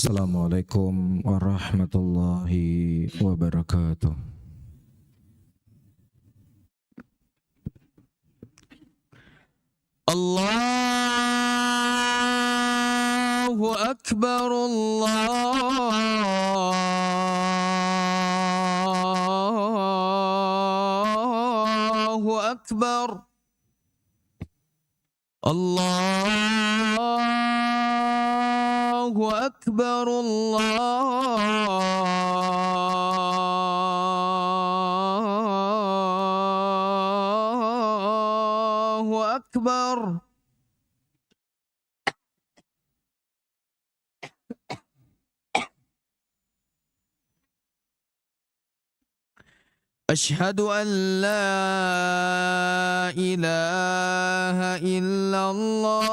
Assalamualaikum warahmatullahi wabarakatuh. Allahu Akbar, Allahu Akbar, Allahu Akbar, Allahu Akbar. أشهد أن لا إله إلا الله.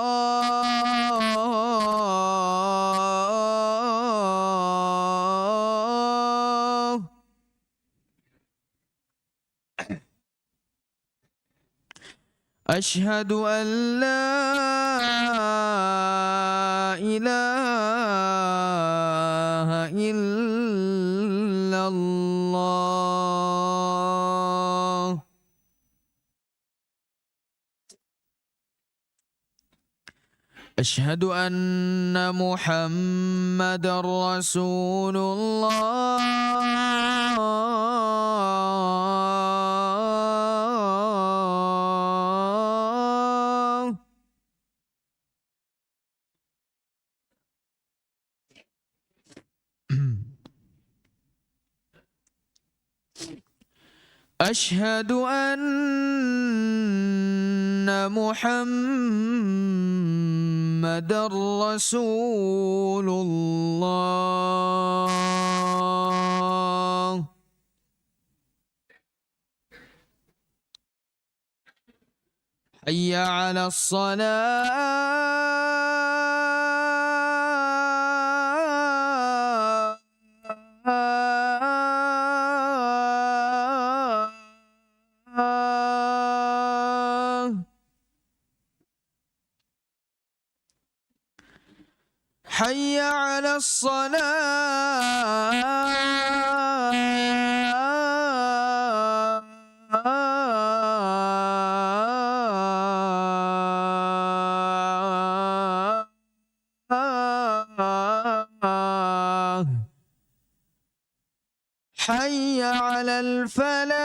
أشهد أن لا إله إلا الله. أشهد أن محمدًا رسول الله. أشهد أن محمدًا رسول الله. حي على الصلاة. حي على الصلاة. حي على الفلاح.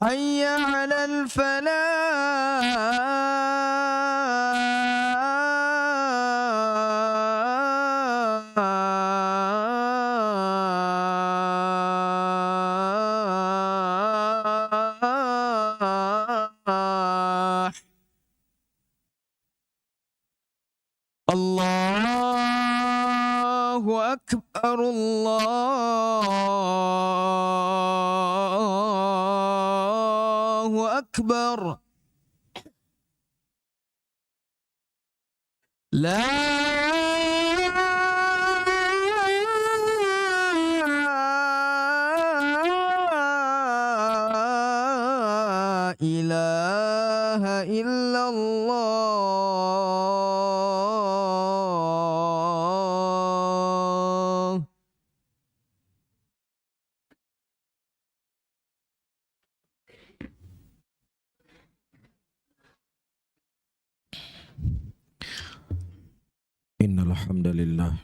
حي على الفلاح. الله أكبر، الله أكبر. لا إله إلا الله. Innal hamdalillah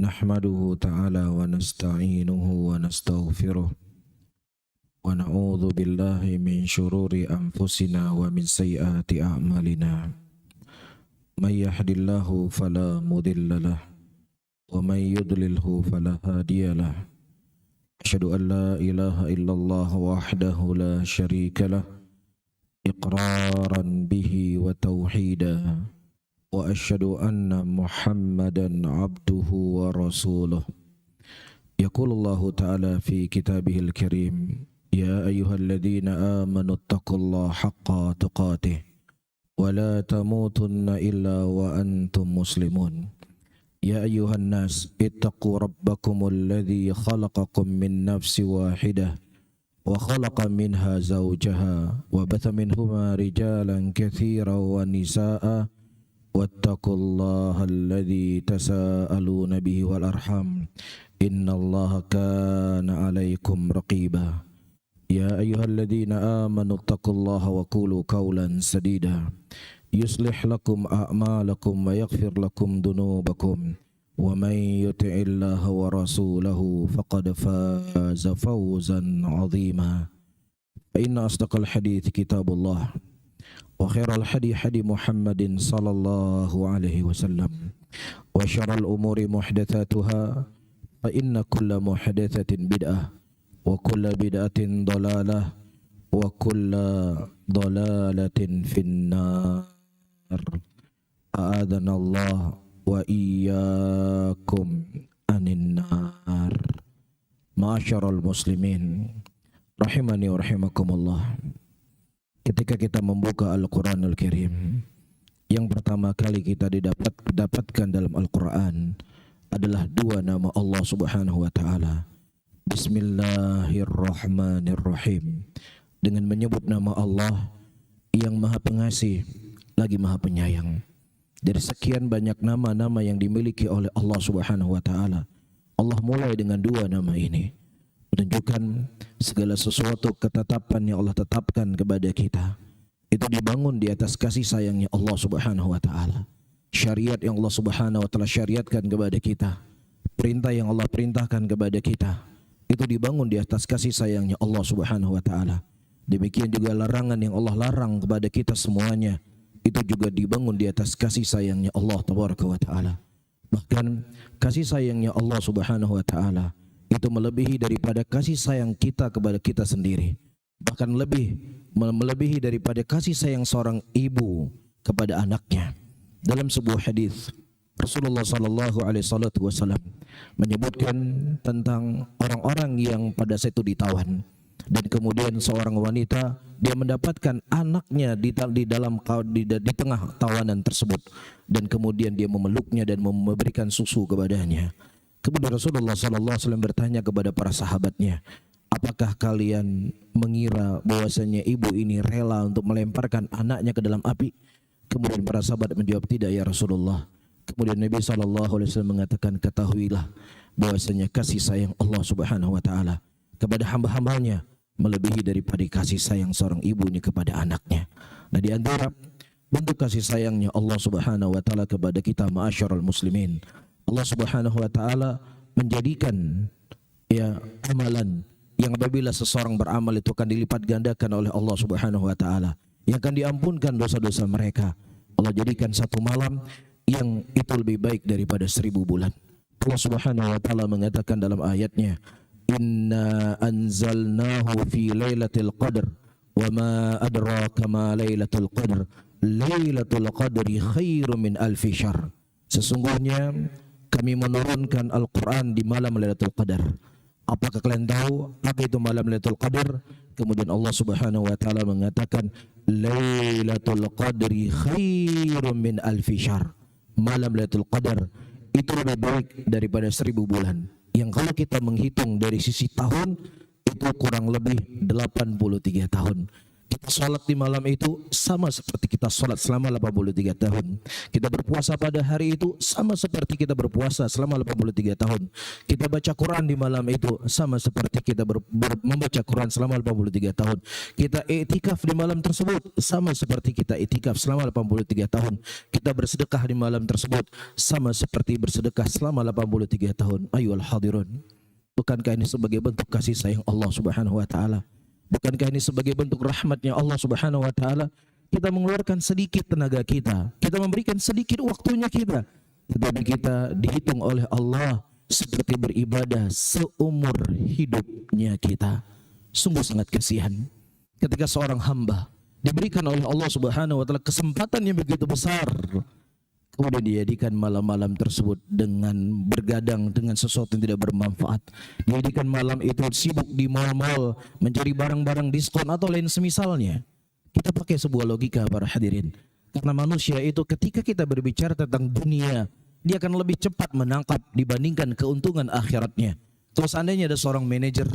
nahmaduhu ta'ala wa nasta'inuhu wa nastaghfiruh wa na'udzu billahi min syururi anfusina wa min sayyiati a'malina. May yahdihillahu fala mudhillalah wa may yudlilhu fala hadiyalah. Asyhadu an la ilaha illallah wahdahu la syarikalah iqraran bihi wa tauhida. Wa asyhadu anna Muhammadan abduhu wa rasuluh. Yaqulullahu ta'ala fi kitabihil karim, ya ayyuhalladzina amanu taqullaha haqqa tuqatih ولا تموتن إلا وأنتم مسلمون يا أيها الناس اتقوا ربكم الذي خلقكم من نفس واحدة وخلق منها زوجها وبث منهما رجالا كثيرا ونساء واتقوا الله الذي تساءلون به والأرحام إن الله كان عليكم رقيبا يا أيها الذين آمنوا اتقوا الله وقولوا قولا سديدا يصلح لكم أعمالكم ويغفر لكم ذنوبكم ومن يطع الله ورسوله فقد فاز فوزا عظيما فإن أصدق الحديث كتاب الله وخير الحديث حديث محمد صلى الله عليه وسلم وشر الأمور محدثاتها فإن كل محدثة بدعة وكل بدعة ضلالة وكل ضلالة في النار أعاذنا الله وإياكم عن النار. Ma'asyiral muslimin rahimani wa rahimakumullah. Ketika kita membuka Al-Quranul Karim, yang pertama kali kita dapatkan dalam Al-Quran adalah dua nama Allah Subhanahu wa Ta'ala. Bismillahirrahmanirrahim, dengan menyebut nama Allah yang Maha Pengasih lagi Maha Penyayang. Dari sekian banyak nama-nama yang dimiliki oleh Allah Subhanahu wa Ta'ala, Allah mulai dengan dua nama ini, menunjukkan segala sesuatu ketetapan yang Allah tetapkan kepada kita itu dibangun di atas kasih sayangnya Allah Subhanahu wa Ta'ala. Syariat yang Allah Subhanahu wa Ta'ala syariatkan kepada kita, perintah yang Allah perintahkan kepada kita, itu dibangun di atas kasih sayangnya Allah Subhanahu wa Ta'ala. Demikian juga larangan yang Allah larang kepada kita semuanya, itu juga dibangun di atas kasih sayangnya Allah Tabaraka wa Ta'ala. Bahkan kasih sayangnya Allah Subhanahu wa Ta'ala itu melebihi daripada kasih sayang kita kepada kita sendiri. Bahkan melebihi daripada kasih sayang seorang ibu kepada anaknya. Dalam sebuah hadis Rasulullah sallallahu alaihi wasallam menyebutkan tentang orang-orang yang pada saat itu ditawan, dan kemudian seorang wanita dia mendapatkan anaknya di tengah tawanan tersebut, dan kemudian dia memeluknya dan memberikan susu kepadanya. Kemudian Rasulullah sallallahu alaihi wasallam bertanya kepada para sahabatnya, apakah kalian mengira bahwasanya ibu ini rela untuk melemparkan anaknya ke dalam api? Kemudian para sahabat menjawab, tidak ya Rasulullah. Kemudian Nabi SAW mengatakan, ketahuilah bahwasanya kasih sayang Allah Subhanahu wa Ta'ala kepada hamba-hambanya melebihi daripada kasih sayang seorang ibu ini kepada anaknya. Nah, di antara bentuk kasih sayangnya Allah Subhanahu wa Ta'ala kepada kita, ma'asyiral muslimin, Allah Subhanahu wa Ta'ala menjadikan amalan yang apabila seseorang beramal itu akan dilipat gandakan oleh Allah Subhanahu wa Ta'ala, yang akan diampunkan dosa-dosa mereka. Allah jadikan satu malam yang itu lebih baik daripada 1000 bulan. Allah Subhanahu wa Ta'ala mengatakan dalam ayatnya, inna anzalnahu fi lailatul qadr wa ma adraka ma lailatul qadr lailatul qadri khairum min alfi syahr. Sesungguhnya kami menurunkan Al-Quran di malam Lailatul Qadar. Apakah kalian tahu apa itu malam Lailatul Qadar? Kemudian Allah Subhanahu wa Ta'ala mengatakan Lailatul Qadri khairum min alfi syahr. Malam Lailatul Qadar itu lebih baik daripada 1000 bulan. Yang kalau kita menghitung dari sisi tahun, itu kurang lebih 83 tahun. Kita sholat di malam itu sama seperti kita sholat selama 83 tahun. Kita berpuasa pada hari itu sama seperti kita berpuasa selama 83 tahun. Kita baca Quran di malam itu sama seperti kita membaca Quran selama 83 tahun. Kita i'tikaf di malam tersebut sama seperti kita i'tikaf selama 83 tahun. Kita bersedekah di malam tersebut sama seperti bersedekah selama 83 tahun. Ayyuhal hadirun, bukankah ini sebagai bentuk kasih sayang Allah Subhanahu wa Ta'ala? Bukankah ini sebagai bentuk rahmatnya Allah Subhanahu wa Ta'ala? Kita mengeluarkan sedikit tenaga kita, kita memberikan sedikit waktunya kita, tetapi kita dihitung oleh Allah seperti beribadah seumur hidupnya kita. Sungguh sangat kasihan ketika seorang hamba diberikan oleh Allah Subhanahu wa Ta'ala kesempatan yang begitu besar, kemudian dijadikan malam-malam tersebut dengan bergadang dengan sesuatu yang tidak bermanfaat. Dijadikan malam itu sibuk di mal-mal mencari barang-barang diskon atau lain semisalnya. Kita pakai sebuah logika para hadirin. Karena manusia itu ketika kita berbicara tentang dunia, dia akan lebih cepat menangkap dibandingkan keuntungan akhiratnya. Kalau seandainya ada seorang manajer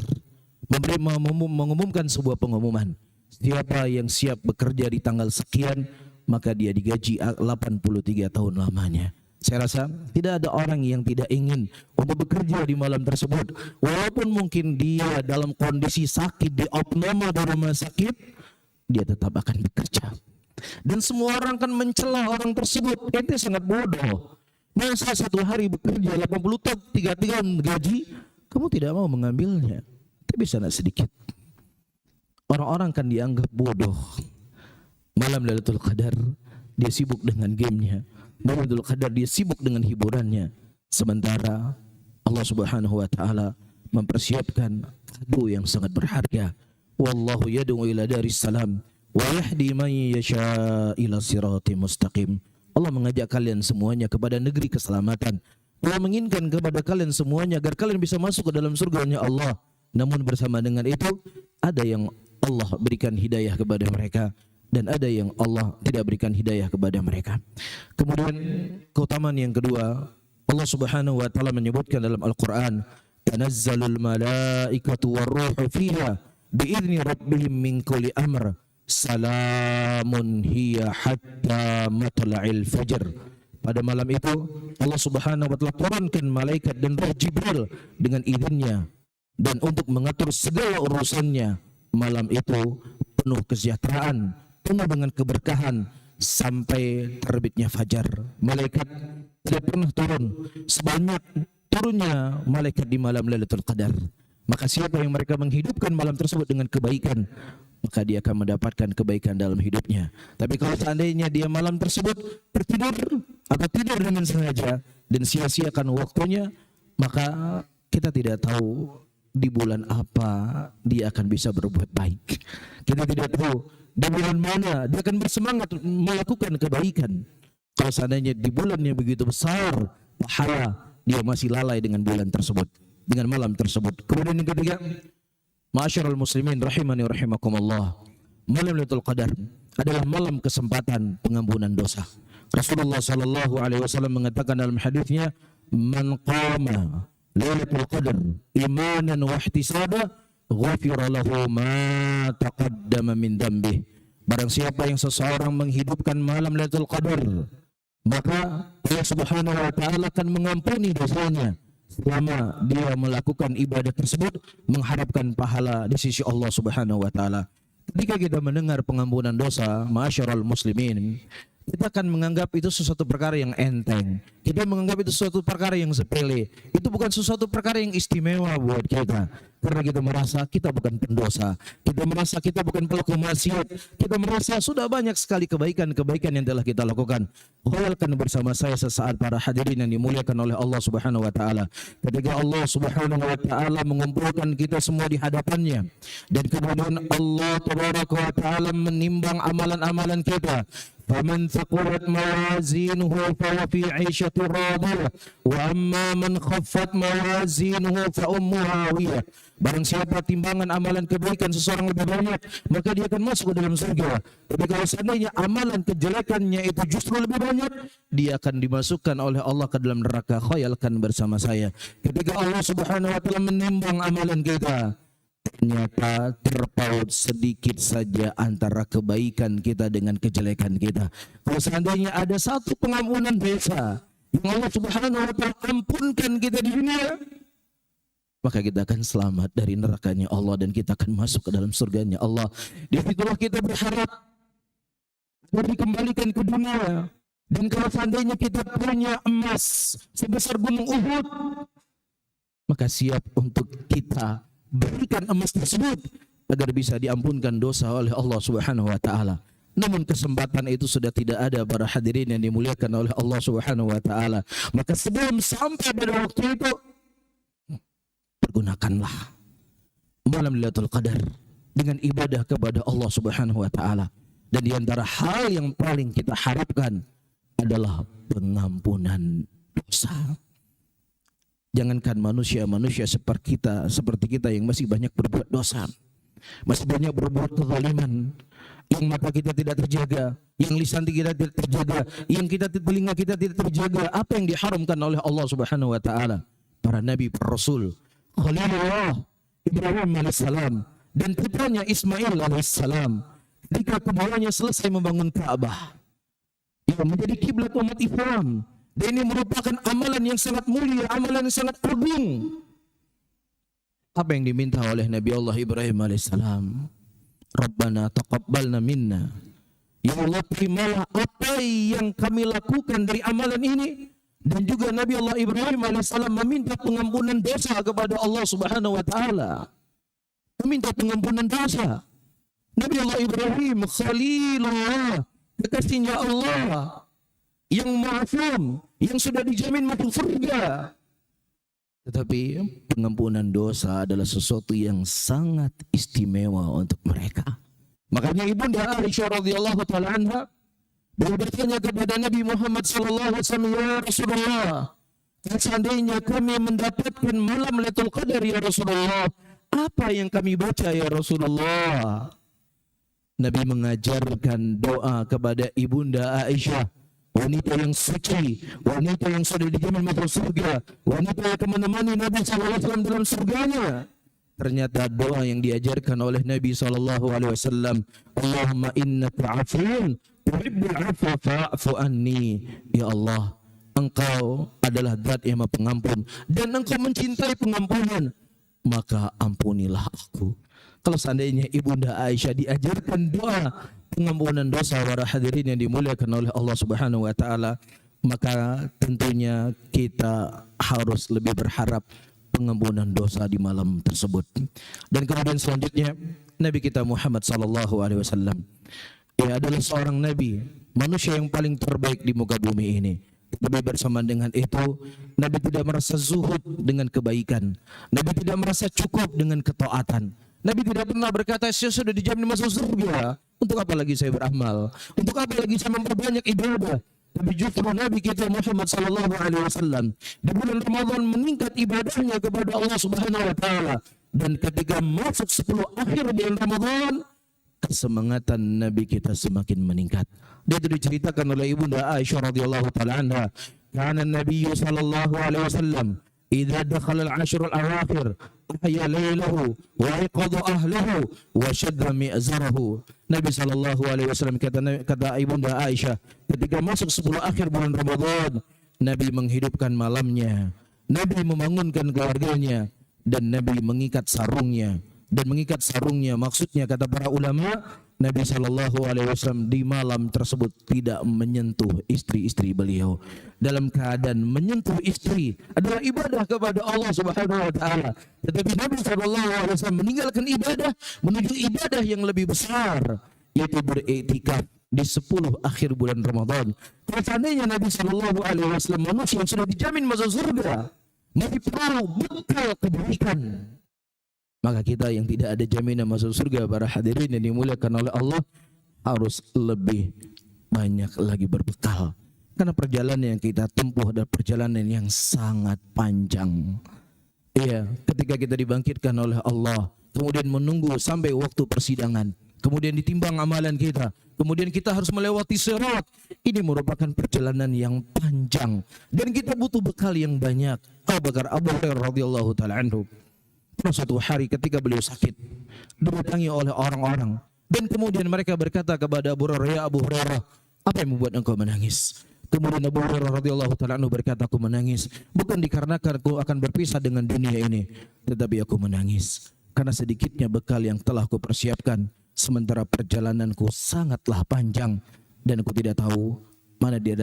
mengumumkan sebuah pengumuman, siapa yang siap bekerja di tanggal sekian, maka dia digaji 83 tahun lamanya. Saya rasa tidak ada orang yang tidak ingin untuk bekerja di malam tersebut. Walaupun mungkin dia dalam kondisi sakit di opname di rumah sakit, dia tetap akan bekerja. Dan semua orang akan mencela orang tersebut. Ente sangat bodoh. Masa satu hari bekerja 83 tahun gaji, kamu tidak mau mengambilnya. Tapi sangat sedikit. Orang-orang kan dianggap bodoh. Malam Lailatul Qadar dia sibuk dengan gamenya. Malam Lailatul Qadar dia sibuk dengan hiburannya. Sementara Allah Subhanahu wa taala mempersiapkan kado yang sangat berharga. Wallahu yad'u ila daris salam wa yahdi man yasha ila siratim mustaqim. Allah mengajak kalian semuanya kepada negeri keselamatan. Allah menginginkan kepada kalian semuanya agar kalian bisa masuk ke dalam surganya Allah. Namun bersama dengan itu ada yang Allah berikan hidayah kepada mereka dan ada yang Allah tidak berikan hidayah kepada mereka. Kemudian keutamaan yang kedua, Allah Subhanahu wa taala menyebutkan dalam Al-Qur'an, tanazzalul malaikatu warruhu fiha biizni rabbihim min kulli amr salamun hiya hatta matla'il fajr. Pada malam itu Allah Subhanahu wa taala turunkan malaikat dan Roh Jibril dengan izinnya dan untuk mengatur segala urusannya. Malam itu penuh kesejahteraan, penuh dengan keberkahan sampai terbitnya fajar. Malaikat tidak pernah turun sebanyak turunnya malaikat di malam Lailatul Qadar. Maka siapa yang mereka menghidupkan malam tersebut dengan kebaikan, maka dia akan mendapatkan kebaikan dalam hidupnya. Tapi kalau seandainya dia malam tersebut tertidur atau tidur dengan sengaja dan sia-siakan waktunya, maka kita tidak tahu di bulan apa dia akan bisa berbuat baik. Kita tidak tahu di bulan mana dia akan bersemangat melakukan kebaikan. Kalau seandainya di bulan yang begitu besar pahala, dia masih lalai dengan bulan tersebut, dengan malam tersebut. Kemudian yang ketiga, ma'asyiral muslimin rahimani rahimakumullah, malam Lailatul Qadar adalah malam kesempatan pengampunan dosa. Rasulullah sallallahu alaihi wasallam mengatakan dalam hadisnya, man qama Lailatul Qadar imanan wa ihtisaba ghufira lahu ma taqaddama min dhanbih. Barang siapa yang seseorang menghidupkan malam Lailatul Qadar, maka Allah Subhanahu wa taala akan mengampuni dosanya selama dia melakukan ibadah tersebut mengharapkan pahala di sisi Allah Subhanahu wa taala. Ketika kita mendengar pengampunan dosa, ma'asyiral muslimin, kita akan menganggap itu sesuatu perkara yang enteng. Kita menganggap itu sesuatu perkara yang sepele. Itu bukan sesuatu perkara yang istimewa buat kita. Karena kita merasa kita bukan pendosa. Kita merasa kita bukan pelaku maksiat. Kita merasa sudah banyak sekali kebaikan-kebaikan yang telah kita lakukan. Khayalkan bersama saya sesaat para hadirin yang dimuliakan oleh Allah Subhanahu wa taala. Ketika Allah Subhanahu wa taala mengumpulkan kita semua di hadapannya dan kemudian Allah Tabaraka wa taala menimbang amalan-amalan kita. فمن ثقلت موازينه فهو في عيشة راضية وأما من خفت موازينه فأمه هاوية. Barang siapa timbangan amalan kebaikan seseorang lebih banyak, maka dia akan masuk ke dalam surga. Tapi kalau seandainya amalan kejelekannya itu justru lebih banyak, dia akan dimasukkan oleh Allah ke dalam neraka. Khayalkan bersama saya, ketika Allah Subhanahu wa taala menimbang amalan kita, ternyata terpaut sedikit saja antara kebaikan kita dengan kejelekan kita. Kalau seandainya ada satu pengampunan dosa yang Allah Subhanahu wa taala ampunkan kita di dunia, maka kita akan selamat dari nerakanya Allah dan kita akan masuk ke dalam surganya Allah. Di situlah kita berharap agar dikembalikan ke dunia. Dan kalau seandainya kita punya emas sebesar gunung Uhud, maka siap untuk kita berikan emas tersebut agar bisa diampunkan dosa oleh Allah Subhanahu wa taala. Namun kesempatan itu sudah tidak ada para hadirin yang dimuliakan oleh Allah Subhanahu wa taala. Maka sebelum sampai pada waktu itu, pergunakanlah malam Lailatul Qadar dengan ibadah kepada Allah Subhanahu wa taala. Dan di antara hal yang paling kita harapkan adalah pengampunan dosa. Jangankan manusia-manusia seperti kita yang masih banyak berbuat dosa. masih banyak berbuat kezaliman, yang mata kita tidak terjaga, yang lisan kita tidak terjaga, yang telinga kita tidak terjaga. Apa yang diharamkan oleh Allah Subhanahu wa taala? Para nabi, para rasul, Khalilullah Ibrahim alaihissalam dan putranya Ismail alaihissalam, ketika keduanya selesai membangun Ka'bah yang menjadi kiblat umat Islam, dan ini merupakan amalan yang sangat mulia, amalan yang sangat agung. Apa yang diminta oleh Nabi Allah Ibrahim alaihissalam? Rabbana taqabbalna minna. Ya Allah, terimalah apa yang kami lakukan dari amalan ini. Dan juga Nabi Allah Ibrahim alaihissalam meminta pengampunan dosa kepada Allah Subhanahu wa taala. Meminta pengampunan dosa. Nabi Allah Ibrahim Khalilullah, kekasihnya Allah yang ma'asum, yang sudah dijamin masuk surga. Tetapi pengampunan dosa adalah sesuatu yang sangat istimewa untuk mereka. Makanya Ibunda Aisyah radhiyallahu taala anha bertanya kepada Nabi Muhammad sallallahu alaihi wasallam, ya Rasulullah, seandainya kami mendapatkan malam Lailatul Qadar ya Rasulullah, apa yang kami baca ya Rasulullah? Nabi mengajarkan doa kepada Ibunda Aisyah, wanita yang suci, wanita yang sudah dijamin masuk surga, wanita yang akan menemani Nabi SAW dalam surganya. Ternyata doa yang diajarkan oleh Nabi SAW, Allahumma innaka afuun tuhibbul afwa fa'fu anni. Ya Allah, Engkau adalah zat yang maha pengampun dan Engkau mencintai pengampunan, maka ampunilah aku. Kalau seandainya Ibunda Aisyah diajarkan doa pengampunan dosa, para hadirin yang dimuliakan oleh Allah Subhanahu wa taala, maka tentunya kita harus lebih berharap pengampunan dosa di malam tersebut. Dan kemudian selanjutnya Nabi kita Muhammad sallallahu alaihi wasallam, ia adalah seorang nabi, manusia yang paling terbaik di muka bumi ini. Nabi bersama dengan itu, Nabi tidak merasa zuhud dengan kebaikan, Nabi tidak merasa cukup dengan ketaatan. Nabi tidak pernah berkata, saya sudah dijamin masuk surga, untuk apa lagi saya beramal, untuk apa lagi saya memperbanyak ibadah. Tapi justru Nabi kita Muhammad sallallahu alaihi wasallam di bulan Ramadan meningkat ibadahnya kepada Allah Subhanahu wa taala, dan ketika masuk 10 akhir bulan Ramadan, kesemangatan Nabi kita semakin meningkat. Dia itu diceritakan oleh Ibunda Aisyah radhiyallahu taala anha, kana Nabi sallallahu alaihi wasallam idza dakhala al-ashr al-awakhir ahya laylahu wa ayqadha ahlahu wa shadda mi'zarahu. Nabi sallallahu alaihi wasallam, kata Ibunda Aisyah, ketika masuk 10 akhir bulan Ramadan, Nabi menghidupkan malamnya, Nabi membangunkan keluarganya, dan Nabi mengikat sarungnya. Dan mengikat sarungnya maksudnya, kata para ulama, Nabi sallallahu alaihi wasallam di malam tersebut tidak menyentuh istri-istri beliau. Dalam keadaan menyentuh istri adalah ibadah kepada Allah Subhanahu wa taala, tetapi Nabi sallallahu alaihi wasallam meninggalkan ibadah menuju ibadah yang lebih besar, yaitu beriktikaf di 10 akhir bulan Ramadan. Kalau seandainya Nabi sallallahu alaihi wasallam manusia yang sudah dijamin masuk surga, Nabi perlu bekal kebaikan. Maka kita yang tidak ada jaminan masuk surga, para hadirin yang dimuliakan oleh Allah, harus lebih banyak lagi berbekal. Karena perjalanan yang kita tempuh adalah perjalanan yang sangat panjang. Iya, ketika kita dibangkitkan oleh Allah, kemudian menunggu sampai waktu persidangan, kemudian ditimbang amalan kita, kemudian kita harus melewati sirat. Ini merupakan perjalanan yang panjang dan kita butuh bekal yang banyak. Abu Hurairah radhiyallahu taala anhu, suatu hari ketika beliau sakit, didatangi oleh orang-orang, dan kemudian mereka berkata kepada Abu Hurairah, ya Abu Hurairah, apa yang membuat engkau menangis? Kemudian Abu Hurairah radhiyallahu taala anhu berkata, aku menangis bukan dikarenakan aku akan berpisah dengan dunia ini, tetapi aku menangis karena sedikitnya bekal yang telah aku persiapkan, sementara perjalananku sangatlah panjang dan aku tidak tahu mana di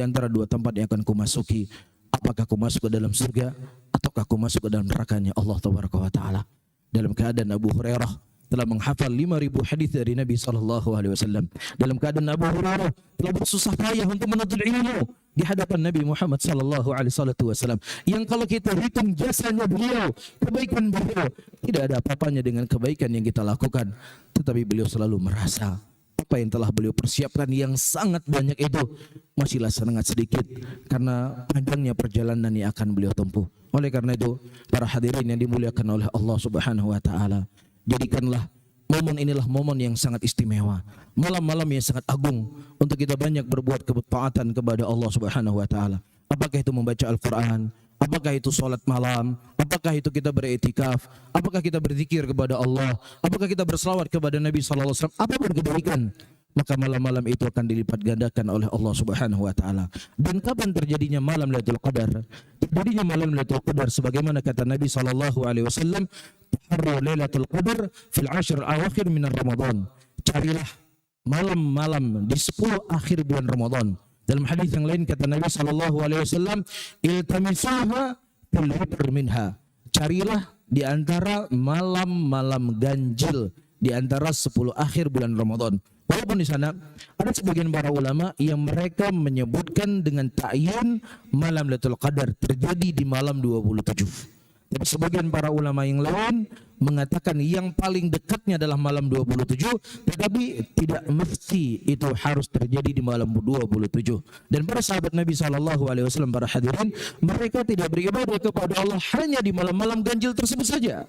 antara dua tempat yang akan ku masuki. Apakah aku masuk ke dalam surga ataukah aku masuk ke dalam nerakanya Allah Tabaraka wa Ta'ala. Dalam keadaan Abu Hurairah telah menghafal 5.000 hadis dari Nabi SAW. Dalam keadaan Abu Hurairah telah bersusah payah untuk menuntut ilmu di hadapan Nabi Muhammad SAW, yang kalau kita hitung jasanya beliau, kebaikan beliau, tidak ada apa-apanya dengan kebaikan yang kita lakukan. Tetapi beliau selalu merasa apa yang telah beliau persiapkan yang sangat banyak itu masihlah sangat sedikit karena panjangnya perjalanan yang akan beliau tempuh. Oleh karena itu, para hadirin yang dimuliakan oleh Allah Subhanahu wa taala, jadikanlah Momen inilah momen yang sangat istimewa, malam-malam yang sangat agung untuk kita banyak berbuat ketaatan kepada Allah Subhanahu wa taala. Apakah itu membaca Al-Qur'an, apakah itu salat malam, apakah itu kita beriktikaf, apakah kita berzikir kepada Allah, apakah kita berselawat kepada Nabi sallallahu alaihi wasallam, apapun kebaikan, maka malam-malam itu akan dilipat gandakan oleh Allah Subhanahu wa taala. Dan kapan terjadinya malam Lailatul Qadar? Terjadinya malam Lailatul Qadar sebagaimana kata Nabi sallallahu alaihi wasallam, "Taharru Lailatul Qadar fil 'ashr awakhir min Ramadan." Carilah malam-malam di 10 akhir bulan Ramadan. Dalam hadis yang lain kata Nabi sallallahu alaihi wasallam, "Iltamisuha fil witr minha." Carilah di antara malam-malam ganjil di antara 10 akhir bulan Ramadan. Walaupun di sana ada sebagian para ulama yang mereka menyebutkan dengan ta'yin malam Lailatul Qadar terjadi di malam 27. Tapi sebagian para ulama yang lain mengatakan yang paling dekatnya adalah malam 27, tetapi tidak mesti itu harus terjadi di malam 27. Dan para sahabat Nabi SAW, para hadirin, mereka tidak beribadah kepada Allah hanya di malam-malam ganjil tersebut saja.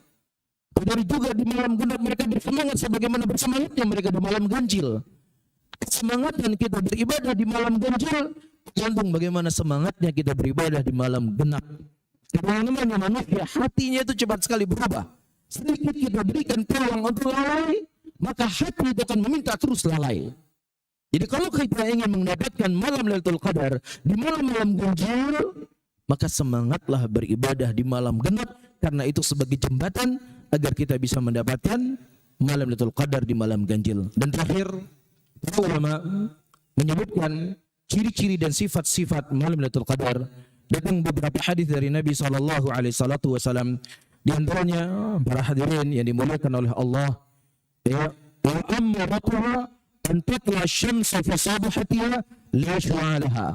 Tetapi juga di malam genap mereka bersemangat sebagaimana bersemangatnya mereka di malam ganjil. Kesemangatan kita beribadah di malam ganjil tergantung bagaimana semangatnya kita beribadah di malam genap. Karena namanya manusia, hatinya itu cepat sekali berubah. Sedikit kita berikan peluang untuk lalai, maka hati itu akan meminta terus lalai. Jadi kalau kita ingin mendapatkan malam Lailatul Qadar di malam-malam ganjil, maka semangatlah beribadah di malam genap, karena itu sebagai jembatan agar kita bisa mendapatkan malam Lailatul Qadar di malam ganjil. Dan terakhir, para ulama menyebutkan ciri-ciri dan sifat-sifat malam Lailatul Qadar. Datang beberapa hadis dari Nabi sallallahu alaihi wasallam. Di antaranya para hadirin yang dimuliakan oleh Allah, ya, wa amma ratuha an tatla syamsa fi sabahatiha la syu'alaha.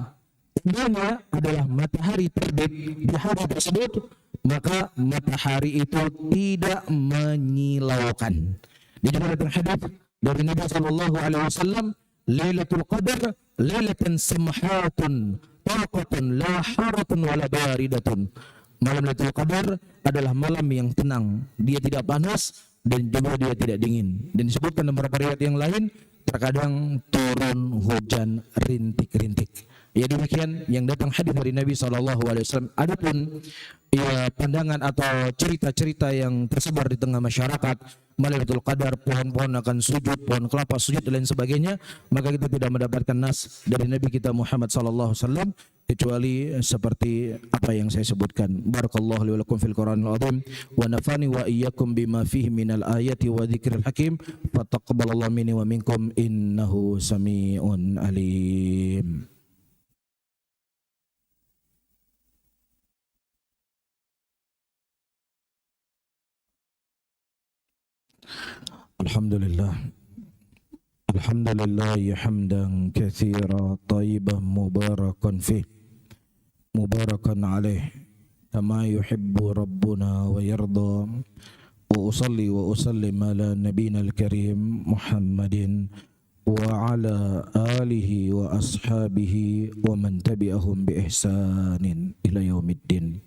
Tandanya adalah matahari terbit di hari tersebut, maka matahari itu tidak menyilaukan. Di dalam hadis dari Nabi sallallahu alaihi wasallam, Lailatul Qadar lailatan samhatun taqatun la haratun wala baridatun. Malam Lailatul Qadar adalah malam yang tenang, dia tidak panas dan juga dia tidak dingin. Dan disebutkan dalam beberapa riwayat yang lain, terkadang turun hujan rintik-rintik. Ya, demikian yang datang hadis dari Nabi SAW. Adapun ya, pandangan atau cerita-cerita yang tersebar di tengah masyarakat, Lailatul Qadar, pohon-pohon akan sujud, pohon kelapa sujud dan lain sebagainya, maka kita tidak mendapatkan nas dari Nabi kita Muhammad SAW kecuali seperti apa yang saya sebutkan. Barakallahu li wa lakum fil Qur'anil azim wa nafani wa iyyakum bima fihi minal ayati wa dzikril hakim. Fataqabbalallahu minni wa minkum innahu samiun alim. Alhamdulillah. Alhamdulillah hamdan katsira tayyiban mubarakan fih mubarakan alaih kama yuhibbu rabbuna wa yarda. Wa usalli wa usallim ala nabiyina al-karim Muhammadin wa ala alihi wa ashabihi wa man tabi'ahum bi ihsanin ila yaumiddin.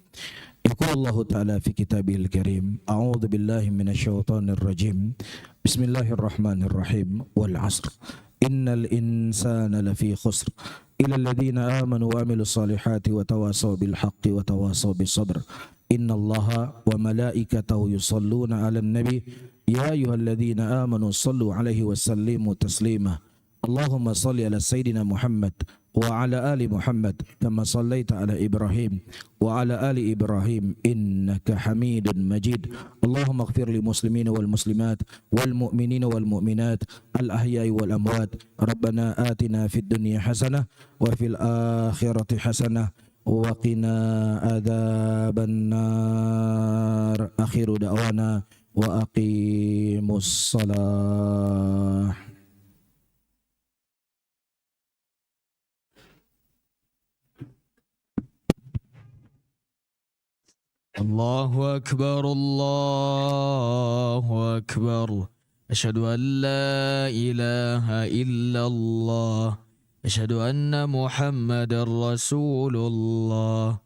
Yaqul Allah Ta'ala fi kitabihil karim, a'udzu billahi minasy syaithanir rajim. Bismillahirrahmanirrahim. Wal 'asr. Innal insana lafi khusr. Illa alladziina aamanu wa 'amilus salihati wa tawasaw bil haqqi wa tawasaw bis sabr. Innallaha wa malaikatahu yusholluna 'alan nabi ya ayyuhalladziina aamanu shallu 'alaihi wa sallimu taslima. Allahumma shalli 'ala sayyidina Muhammad wa 'ala ali Muhammad kama shallaita 'ala Ibrahim wa 'ala ali Ibrahim innaka Hamidun Majid. Allahumma ighfir lil muslimina wal muslimat wal mu'minina wal mu'minat al ahya'i wal amwat. Rabbana atina fid dunya hasanah wa fil akhirati hasanah wa qina adzaban nar. Akhiru da'wana wa aqimus salah. الله أكبر الله أكبر أشهد أن لا إله إلا الله أشهد أن محمد رسول الله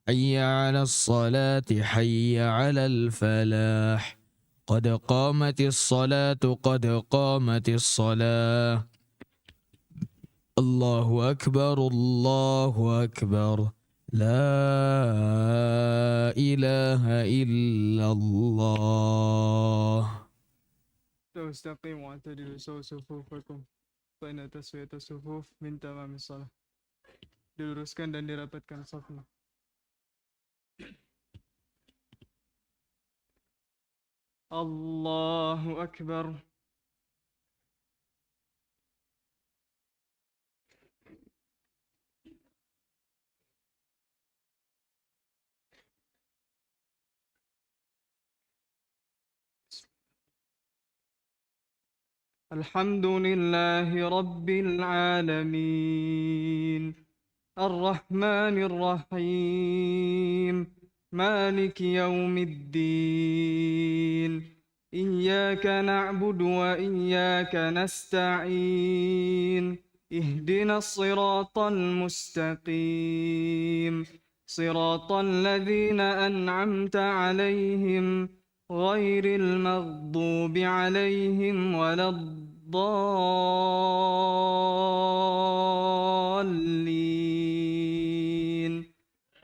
حي على الصلاة حي على الفلاح قد قامت الصلاة قد قامت الصلاة الله أكبر الله أكبر لا إله إلا الله. استقيموا واعتدلوا سووا صفوفكم فإن تسوية الصفوف من تمام الصلاة. Diluruskan dan dirapatkan safnya. Allahu Akbar. الحمد لله رب العالمين الرحمن الرحيم مالك يوم الدين إياك نعبد وإياك نستعين اهدنا الصراط المستقيم صراط الذين أنعمت عليهم غير المغضوب عليهم ولا الضالين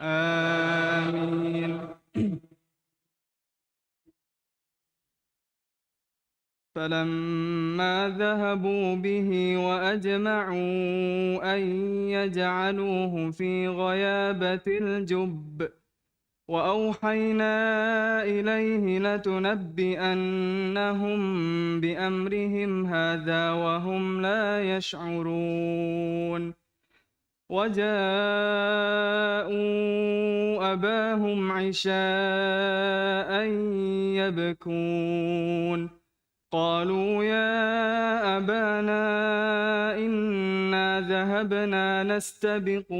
آمين. فلما ذهبوا به وأجمعوا أن يجعلوه في غيابة الجب وأوحينا إليه لتنبئنهم بأمرهم هذا وهم لا يشعرون. وجاءوا أباهم عشاء يبكون قالوا يا أبانا إنا ذهبنا نستبق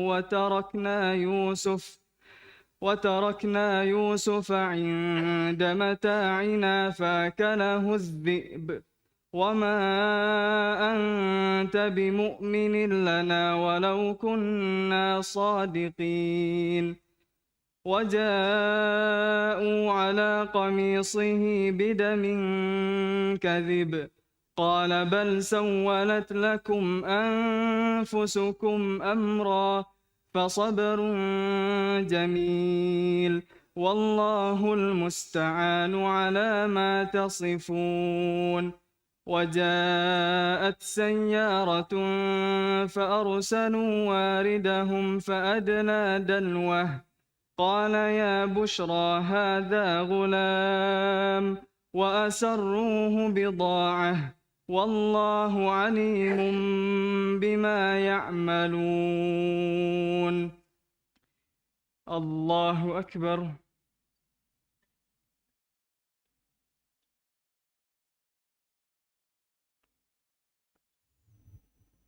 وتركنا يوسف عند متاعنا فأكله الذئب وما أنت بمؤمن لنا ولو كنا صادقين. وجاءوا على قميصه بدم كذب قال بل سولت لكم أنفسكم أمرا فصبر جميل والله المستعان على ما تصفون. وجاءت سيارة فأرسلوا واردهم فأدلى دلوه قال يا بشرى هذا غلام وأسروه بضاعة والله عليم بما يعملون. الله أكبر.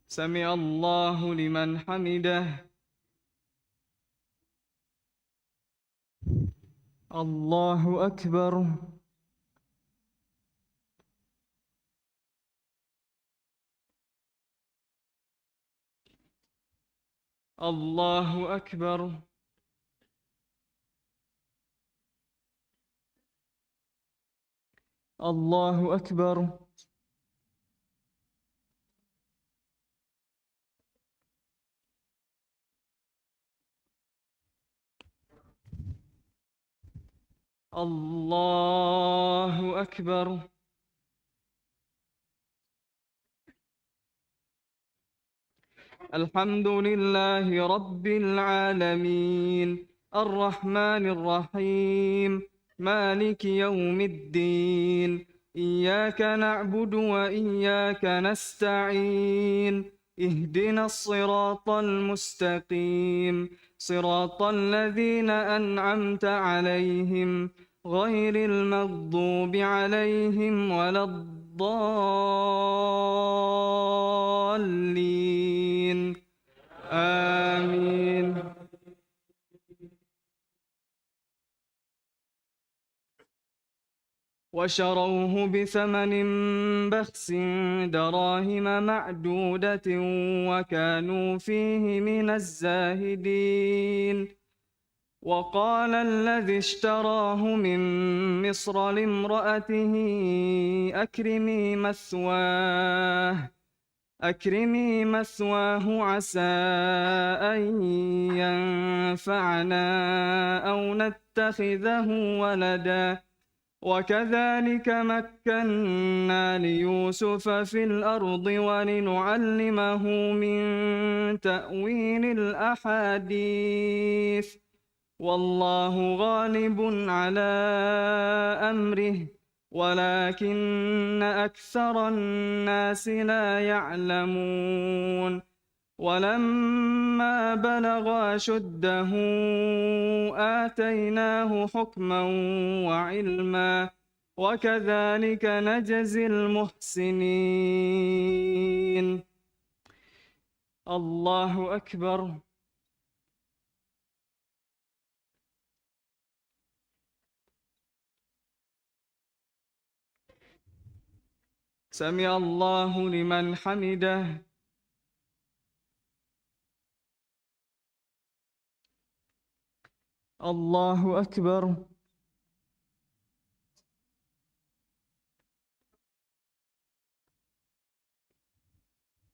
سمع الله لمن حمده. الله أكبر. الله أكبر. الله أكبر. الله أكبر. الحمد لله رب العالمين الرحمن الرحيم مالك يوم الدين إياك نعبد وإياك نستعين اهدنا الصراط المستقيم صراط الذين أنعمت عليهم غير المغضوب عليهم ولا الضالين آمين. وشروه بثمن بخس دراهم معدودة وكانوا فيه من الزاهدين. وقال الذي اشتراه من مصر لامرأته أكرمي مثواه عسى أن ينفعنا أو نتخذه ولدا وكذلك مكنا ليوسف في الأرض ولنعلمه من تأويل الأحاديث والله غالب على أمره ولكن أكثر الناس لا يعلمون ولما بلغ أشده آتيناه حكما وعلما وكذلك نجزي المحسنين. الله أكبر. سمع الله لمن حمده. الله أكبر.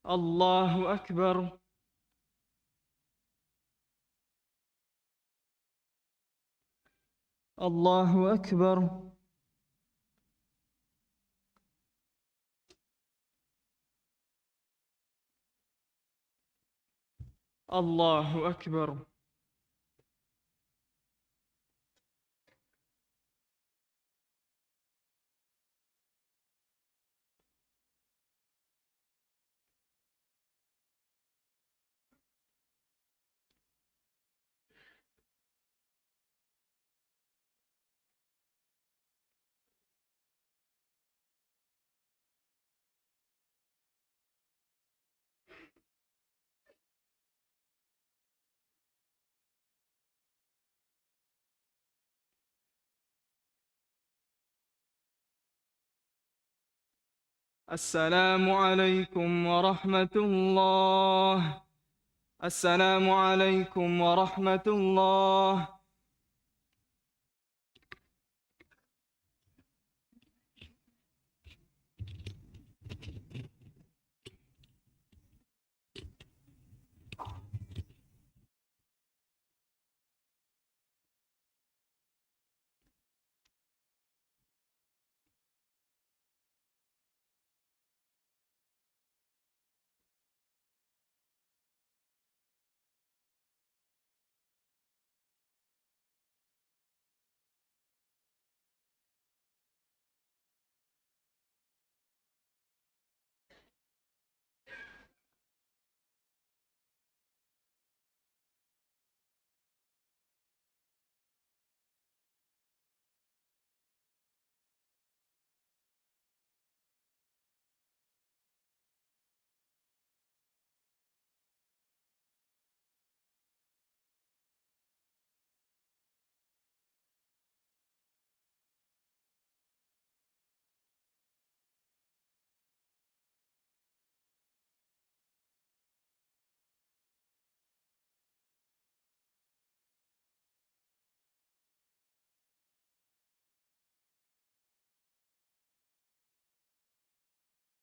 الله أكبر. الله أكبر. الله أكبر. السلام عليكم ورحمة الله. السلام عليكم ورحمة الله.